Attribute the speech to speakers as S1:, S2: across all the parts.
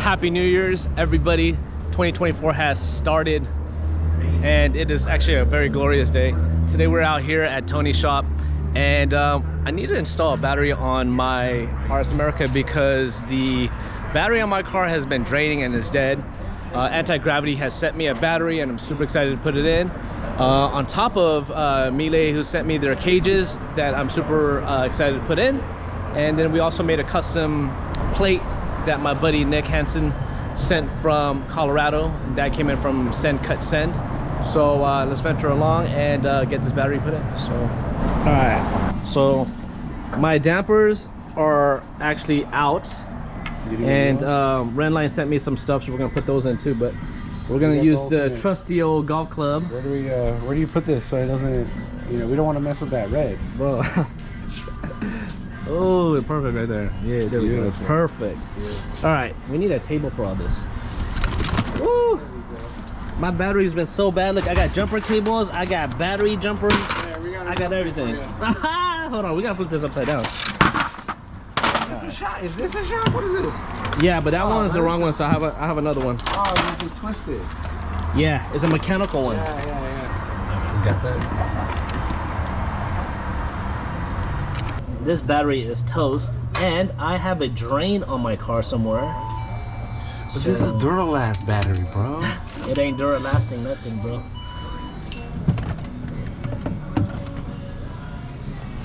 S1: Happy New Year's, everybody. 2024 has started, and it is actually a very glorious day. Today we're out here at Tony's shop, and I need to install a battery on my RS America because the battery on my car has been draining and is dead. Antigravity has sent me a battery, and I'm super excited to put it in. On top of Mele, who sent me their cages that I'm super excited to put in. And then we also made a custom plate that my buddy Nick Hansen sent from Colorado. And that came in from Send Cut Send. So let's venture along and get this battery put in. So, all right. So my dampers are actually out. And Redline sent me some stuff, so we're gonna put those in too. But we're gonna use the trusty old golf club.
S2: Where do you put this so it doesn't, you know, we don't want to mess with that red,
S1: bro. Oh, perfect right there. Yeah, there we go. Perfect. Yeah. All right, we need a table for all this. Woo! My battery's been so bad. Look, I got jumper cables, I got battery jumpers, I got everything. Hold on, we gotta flip this upside down.
S2: Is this a shot? What is this?
S1: Yeah, but that one is the wrong one, so I have another one.
S2: Oh, you just twisted.
S1: Yeah, it's a mechanical one.
S2: Yeah. Got that.
S1: This battery is toast, and I have a drain on my car somewhere.
S2: But this is a Duralast battery, bro.
S1: It ain't Duralasting nothing, bro.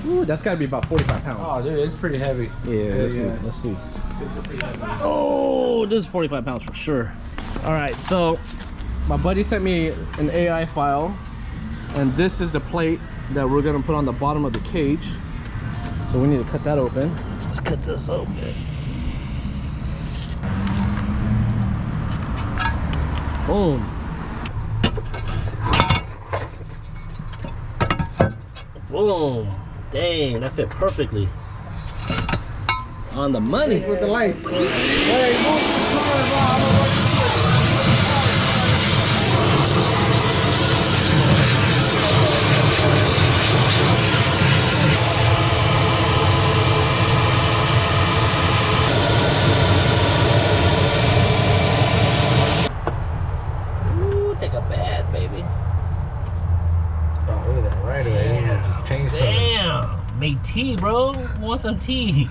S1: Ooh, that's gotta be about 45 pounds.
S2: Oh, dude, it's pretty heavy.
S1: Yeah, let's see. Oh, this is 45 pounds for sure. All right, so my buddy sent me an AI file, and this is the plate that we're gonna put on the bottom of the cage. So we need to cut that open. Let's cut this open. Boom. Boom. Dang, that fit perfectly. On the money.
S2: With the light.
S1: Ooh, take a bath, baby.
S2: Oh, look at that right away.
S1: Damn.
S2: Just change color.
S1: Damn. Make tea, bro. Want some tea?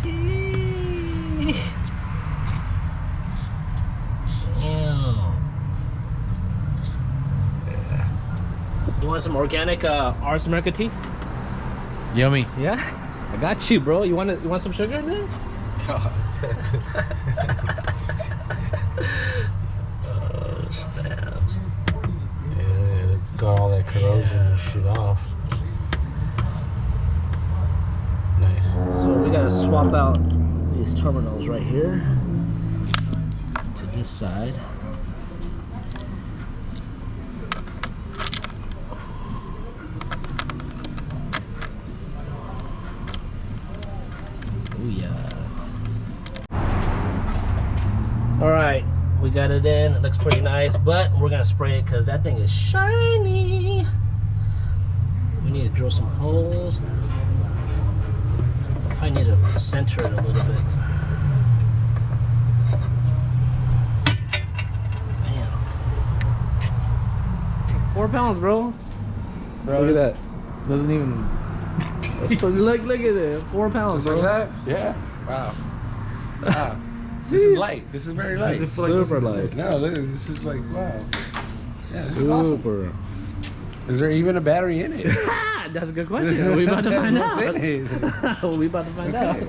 S1: Sheesh. Damn. Yeah. You want some organic RS America tea?
S2: Yummy.
S1: Yeah, I got you, bro. You want some sugar in there?
S2: Oh,
S1: snaps.
S2: yeah, got all that corrosion and shit off. Nice.
S1: So we gotta swap out these terminals right here to this side. Oh yeah. All right, we got it in. It looks pretty nice, but we're gonna spray it because that thing is shiny. We need to drill some holes. I need to center it a little bit. Man. 4 pounds, bro. Look at that. Doesn't even. look at it. 4 pounds, bro.
S2: Like that? Yeah. Wow. Wow. This is light. This is very light.
S1: Super light.
S2: No, look, this is like, wow. Yeah, this is
S1: Super.
S2: awesome. Is there even a battery in it?
S1: That's a good question. We about to find out.
S2: What's in it?
S1: We about to find out.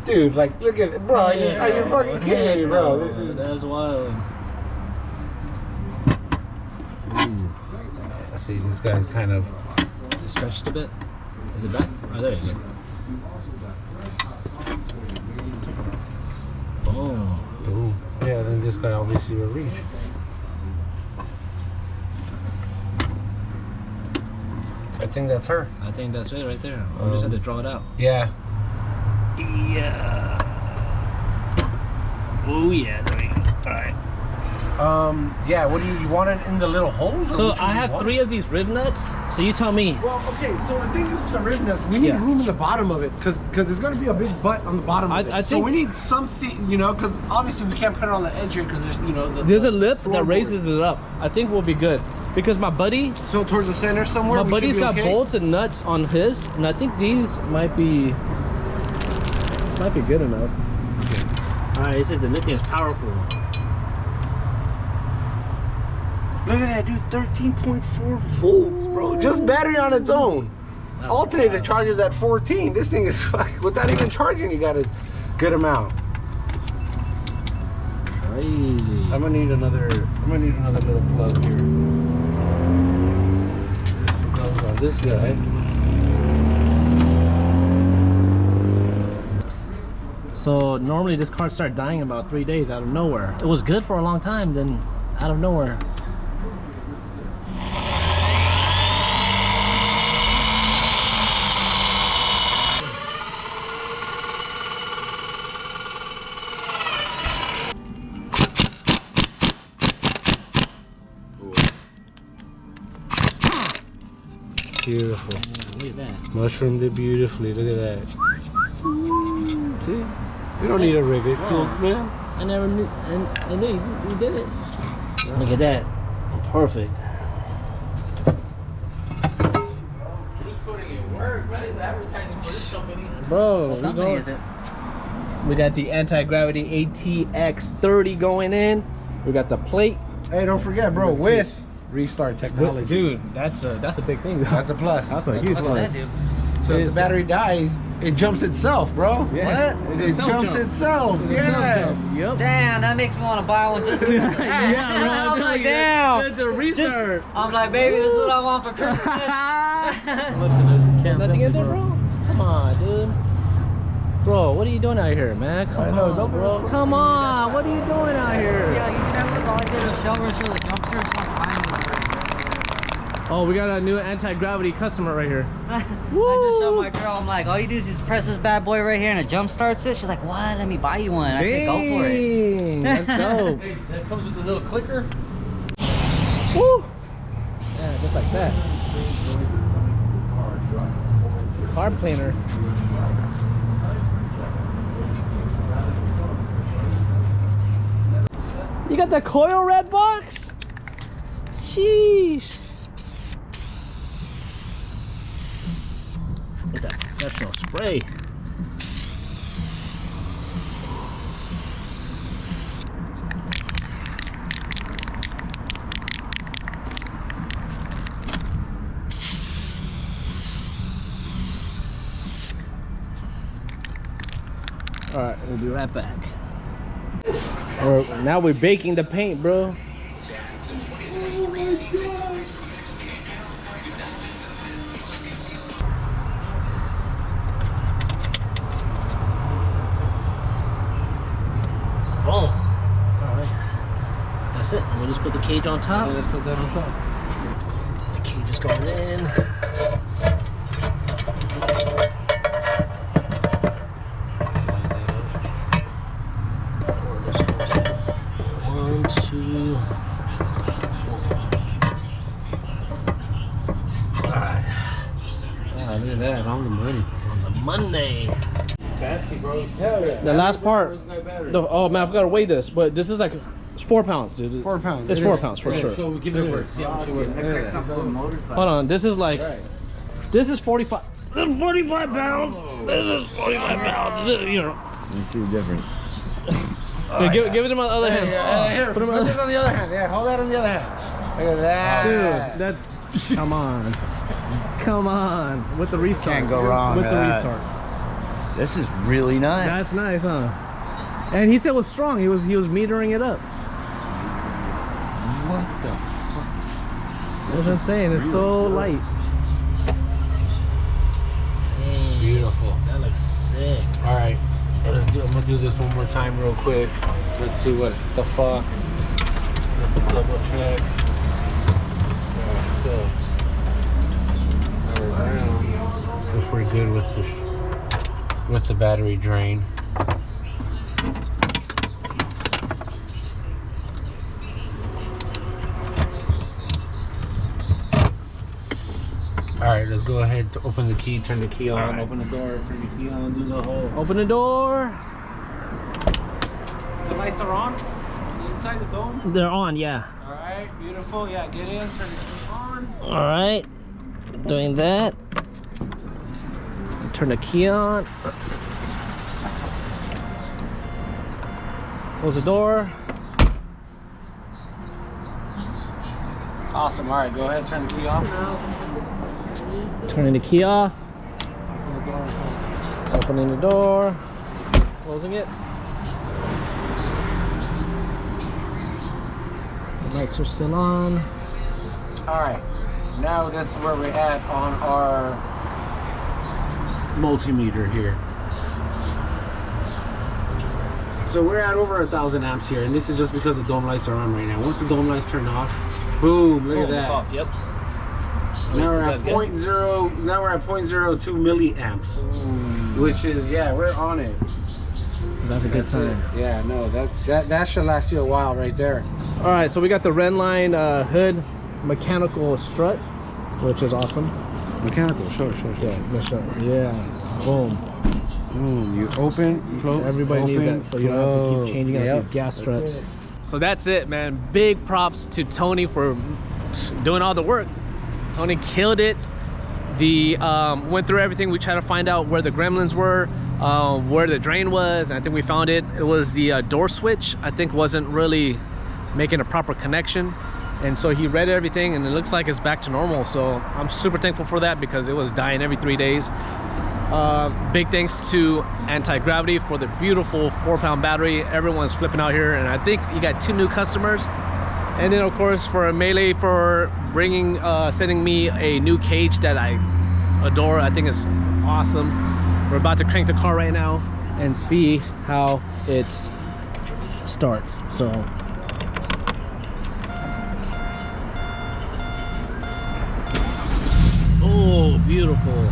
S2: Dude, like, look at it, bro. Are you fucking kidding me, bro? This is.
S1: That's wild.
S2: Yeah, see, this guy's kind of.
S1: It's stretched a bit. Is it back? Oh, there you go. Oh.
S2: Boom. Yeah, then this guy obviously will reach. I think that's her.
S1: I think that's it right there. We just have to draw it out.
S2: Yeah.
S1: Yeah. Oh yeah, there we go. All right.
S2: Yeah, what do you want it in the little holes?
S1: So I have 3 of these rib nuts. So you tell me.
S2: Well, okay, so the thing is with the rib nuts, we need room in the bottom of it because there's going to be a big butt on the bottom of it. I think so we need something, you know, because obviously we can't put it on the edge here because there's, you know,
S1: there's a lip that raises it up. I think we'll be good because my buddy.
S2: So towards the center somewhere.
S1: My buddy's got bolts and nuts on his, and I think these might be good enough. Okay. All right, it says the lithium is powerful.
S2: Look at that, dude, 13.4 volts, bro. Just battery on its own. Alternator charges at 14. This thing is, without even charging, you got a good amount.
S1: Crazy.
S2: I'm gonna need another little plug here. This goes on this guy.
S1: So normally this car started dying in about 3 days out of nowhere. It was good for a long time, then out of nowhere.
S2: Beautiful.
S1: Look at that.
S2: Mushroomed it beautifully. Look at that. See? You don't need a rivet tool, man.
S1: I never knew, I knew you did it. Look at that. Perfect.
S3: Just putting in work. What is advertising for this company?
S1: Bro,
S3: What company is it?
S1: We got the Antigravity ATX30 going in. We got the plate.
S2: Hey, don't forget, bro, with restart technology.
S1: Dude, that's a big thing.
S2: That's a plus.
S1: That's a huge
S3: What
S1: plus.
S3: does that do?
S2: So if the battery dies, it jumps itself, bro.
S1: Yeah.
S3: What?
S2: It jumps itself. Yeah.
S1: Yep.
S3: Damn, that makes me want to buy one just because of that.
S1: Yeah, bro.
S3: I'm like, damn.
S1: The restart.
S3: I'm like, baby, this is what I want for Christmas.
S1: Nothing in there, bro? Come on, dude. Bro, what are you doing out here, man? Come on, bro. Come on. What are you doing out
S3: See
S1: here?
S3: how easy that was? All I did was show her through the jumper. It's not buying one.
S1: Oh, we got a new anti-gravity customer right here.
S3: I just showed my girl, I'm like, all you do is just press this bad boy right here and it jump starts it. She's like, what? Let me buy you one. I said, go for it.
S1: That's dope. Hey, that comes with a little clicker. Woo! Yeah, just like that. Carb cleaner. You got the coil red box? Sheesh. Look at that professional spray. All right, we'll be right back. All right, now we're baking the paint, bro. Oh, all right. That's it. We'll just put the cage on top.
S2: Let's put that on top.
S1: The cage is going in. One, two. All right.
S2: Ah, look at that, on the money.
S1: On the Monday.
S2: Fancy, bro. Hell yeah.
S1: The last part. Oh man, I forgot to weigh this, but this is like it's 4 pounds, dude.
S2: 4 pounds.
S1: It's 4 pounds for sure.
S2: So we give it a work. See how much it works.
S1: Hold on, this is like, this is 45. This is 45 pounds. This is 45 pounds. You know.
S4: You see the difference.
S1: So give it to my other hand.
S2: Here, put this on the other hand. Yeah, hold that on the other hand. Look at that.
S1: Dude, that's, come on. Come on. With the restart.
S4: Can't go wrong
S1: with
S4: with
S1: the
S4: that.
S1: restart.
S4: This is really nice.
S1: That's nice, huh? And he said it was strong. He was metering it up.
S4: What the fuck?
S1: That's what I'm saying. It's so light.
S2: Beautiful.
S1: That looks sick.
S2: All right, I'm gonna do this one more time real quick. Let's see what the fuck. Double check. So, if we're good with the battery drain. ahead, to open the key, turn the key on,
S1: right.
S2: open the door, turn the key on, do the whole.
S1: Open the door.
S2: The lights are on inside the dome.
S1: They're on, yeah.
S2: All right, beautiful. Yeah, get in, turn the key on.
S1: All right, doing that. Turn the key on. Close the door.
S2: Awesome. All right, go ahead, turn the key off now.
S1: Turning the key off. Opening the door. Closing it. The lights are still on.
S2: All right, now that's where we're at on our multimeter here. So we're at over 1,000 amps here, and this is just because the dome lights are on right now. Once the dome lights turn off, boom! Look at that.
S1: It's off, yep.
S2: Now we're
S1: Is
S2: at
S1: that good?
S2: 0.0. Now we're at 0.02 milliamps, which is we're on it.
S1: That's a good sign.
S2: Yeah, no, that should last you a while right there.
S1: All right, so we got the Redline hood mechanical strut, which is awesome.
S2: Mechanical, sure.
S1: Yeah, boom.
S2: You open, close.
S1: Everybody needs that, so you don't have to keep changing out these gas struts. So that's it, man. Big props to Tony for doing all the work. Tony killed it. Went through everything. We tried to find out where the gremlins were, where the drain was, and I think we found it. It was the door switch, I think, wasn't really making a proper connection. And so he read everything, and it looks like it's back to normal. So I'm super thankful for that, because it was dying every 3 days. Big thanks to Antigravity for the beautiful 4-pound battery. Everyone's flipping out here, and I think you got 2 new customers. And then of course for Mele for bringing, sending me a new cage that I adore. I think it's awesome. We're about to crank the car right now and see how it starts. So. Oh, beautiful.